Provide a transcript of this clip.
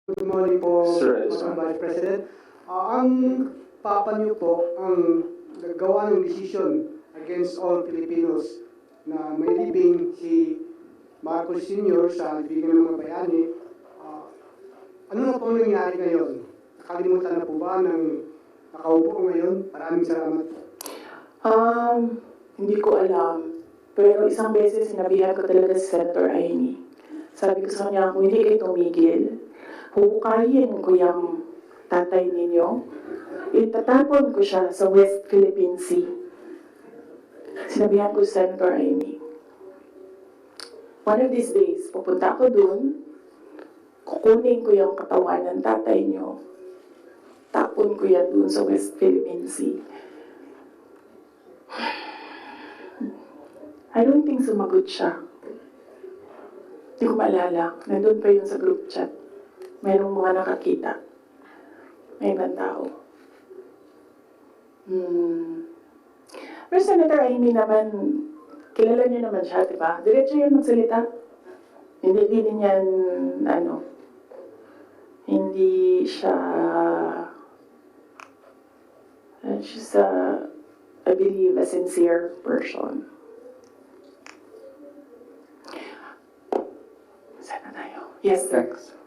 Good morning po, Sir, Mr. Vice President. Ang papa niyo po ang naggawa ng decision against all Filipinos na may libing si Marcos Sr. sa libigan ng mga bayani. Ano na po nangyari ngayon? Nakalimutan na po ba ng nakaupo ngayon? Maraming salamat. Hindi ko alam. Pero isang beses sinabihan ko talaga si Senator Aimee. Sabi ko sa kanya, kung hindi kayo tumigil, huhukayin ko yung tatay ninyo. Itatapon ko siya sa West Philippine Sea. Sinabihan ko si Senator Aimee. One of these days, pupunta ako dun, kukunin ko yung katawan ng tatay niyo, tapon ko yan dun sa West Philippine Sea. I don't think sumagot siya. Hindi ko maalala. Nandun pa yun sa group chat. Mayroong mga nakakita. May ibang tao. Pero Senator Aimee naman, kilala niyo naman siya, di ba? Diretso yun magsalita. Hindi din yan, hindi siya, she's I believe, a sincere person. Saan na tayo? Yes, sir. Thanks.